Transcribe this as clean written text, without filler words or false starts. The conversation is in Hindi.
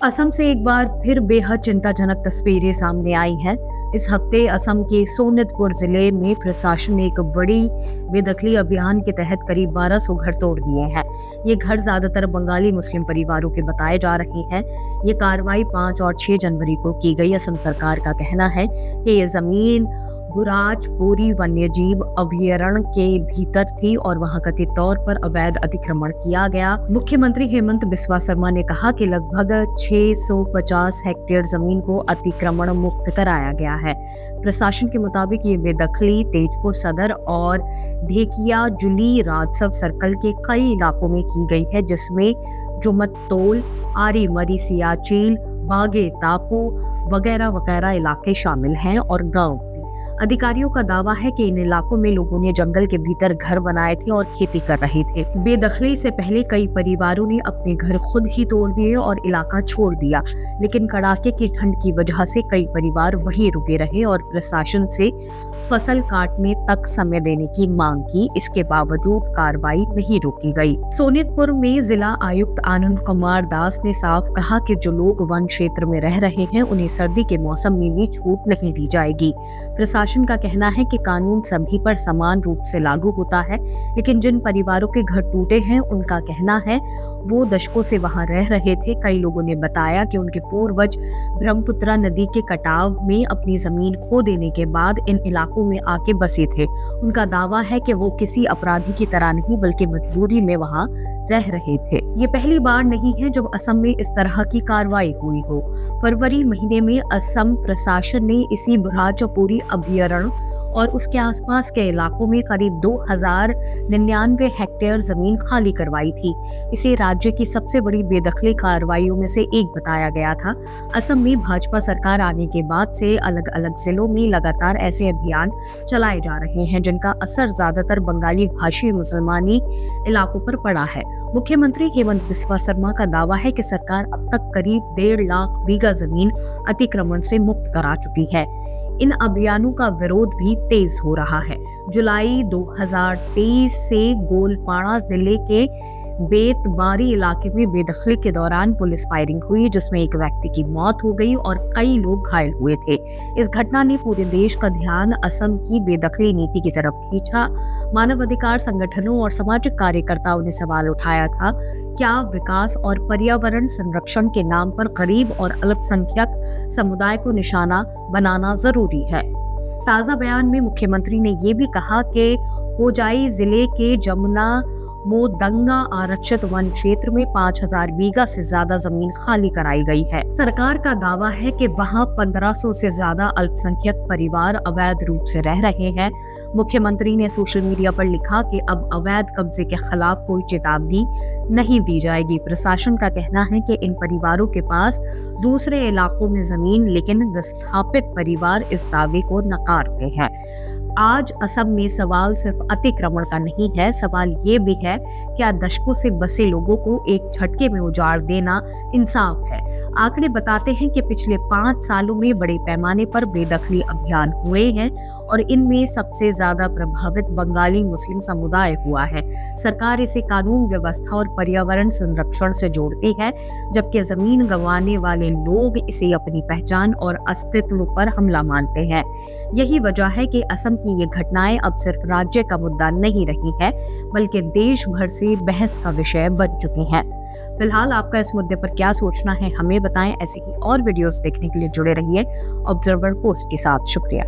असम से एक बार फिर बेहद चिंताजनक तस्वीरें सामने आई हैं। इस हफ्ते असम के सोनितपुर जिले में प्रशासन ने एक बड़ी बेदखली अभियान के तहत करीब 1200 घर तोड़ दिए हैं। ये घर ज्यादातर बंगाली मुस्लिम परिवारों के बताए जा रहे हैं। ये कार्रवाई 5 और 6 जनवरी को की गई। असम सरकार का कहना है कि ये जमीन बुराजपुरी वन्यजीव अभयारण्य के भीतर थी और वहां कथित तौर पर अवैध अतिक्रमण किया गया। मुख्यमंत्री हेमंत बिस्वा शर्मा ने कहा कि लगभग 650 हेक्टेयर जमीन को अतिक्रमण मुक्त कराया गया है। प्रशासन के मुताबिक ये बेदखली तेजपुर सदर और ढेकिया जुली राजस्व सर्कल के कई इलाकों में की गई है, जिसमें जुमतोल, आरी मरी, सियाचील, बागे टापू वगैरह वगैरह इलाके शामिल हैं और गाँव। अधिकारियों का दावा है कि इन इलाकों में लोगों ने जंगल के भीतर घर बनाए थे और खेती कर रहे थे। बेदखली से पहले कई परिवारों ने अपने घर खुद ही तोड़ दिए और इलाका छोड़ दिया, लेकिन कड़ाके की ठंड की वजह से कई परिवार वहीं रुके रहे और प्रशासन से फसल काटने तक समय देने की मांग की। इसके बावजूद कार्रवाई नहीं रोकी गई। सोनितपुर में जिला आयुक्त आनंद कुमार दास ने साफ कहा कि जो लोग वन क्षेत्र में रह रहे हैं उन्हें सर्दी के मौसम में भी छूट नहीं दी जाएगी। प्रशासन का कहना है कि कानून सभी पर समान रूप से लागू होता है, लेकिन जिन परिवारों के घर टूटे हैं उनका कहना है वो दशकों से वहां रह रहे थे। कई लोगों ने बताया कि उनके पूर्वज ब्रह्मपुत्रा नदी के कटाव में अपनी जमीन खो देने के बाद इन इलाकों में आके बसे थे। उनका दावा है कि वो किसी अपराधी की तरह नहीं बल्कि मजबूरी में वहां रह रहे थे। ये पहली बार नहीं है जब असम में इस तरह की कार्रवाई हुई हो। फरवरी महीने में असम प्रशासन ने इसी बुराजपुरी अभयारण्य और उसके आसपास के इलाकों में करीब 2099 हेक्टेयर जमीन खाली करवाई थी। इसे राज्य की सबसे बड़ी बेदखली कार्रवाइयों में से एक बताया गया था। असम में भाजपा सरकार आने के बाद से अलग अलग जिलों में लगातार ऐसे अभियान चलाए जा रहे हैं, जिनका असर ज्यादातर बंगाली भाषी मुसलमानी इलाकों पर पड़ा है। मुख्यमंत्री हेमंत बिस्वा शर्मा का दावा है कि सरकार अब तक करीब 1.5 लाख बीघा जमीन अतिक्रमण से मुक्त करा चुकी है। इन अभियानों का विरोध भी तेज हो रहा है। जुलाई 2023 से गोलपाड़ा जिले के बेतबारी इलाके में बेदखली के दौरान पुलिस फायरिंग हुई, जिसमें एक व्यक्ति की मौत हो गई और कई लोग घायल हुए थे। इस घटना ने पूरे देश का ध्यान असम की बेदखली नीति की तरफ खींचा। मानवाधिकार संगठनों और सामाजिक कार्यकर्ताओं ने सवाल उठाया था, क्या विकास और पर्यावरण संरक्षण के नाम पर गरीब और अल्पसंख्यक समुदाय को निशाना बनाना जरूरी है। ताजा बयान में मुख्यमंत्री ने ये भी कहा कि होजाई जिले के जमुना मोदंगा आरक्षित वन क्षेत्र में 5000 बीघा से ज्यादा जमीन खाली कराई गई है। सरकार का दावा है कि वहां 1500 से ज्यादा अल्पसंख्यक परिवार अवैध रूप से रह रहे हैं। मुख्यमंत्री ने सोशल मीडिया पर लिखा कि अब अवैध कब्जे के खिलाफ कोई चेतावनी नहीं दी जाएगी। प्रशासन का कहना है कि इन परिवारों के पास दूसरे इलाकों में जमीन, लेकिन विस्थापित परिवार इस दावे को नकारते हैं। आज असम में सवाल सिर्फ अतिक्रमण का नहीं है, सवाल ये भी है क्या दशकों से बसे लोगों को एक झटके में उजाड़ देना इंसाफ है। आंकड़े बताते हैं कि पिछले 5 सालों में बड़े पैमाने पर बेदखली अभियान हुए हैं और इनमें सबसे ज्यादा प्रभावित बंगाली मुस्लिम समुदाय हुआ है। सरकार इसे कानून व्यवस्था और पर्यावरण संरक्षण से जोड़ती है, जबकि जमीन गंवाने वाले लोग इसे अपनी पहचान और अस्तित्व पर हमला मानते हैं। यही वजह है कि असम की ये घटनाएं अब सिर्फ राज्य का मुद्दा नहीं रही है, बल्कि देश भर से बहस का विषय बन चुकी हैं। फिलहाल आपका इस मुद्दे पर क्या सोचना है हमें बताएं। ऐसी ही और वीडियोस देखने के लिए जुड़े रहिए ऑब्जर्वर पोस्ट के साथ। शुक्रिया।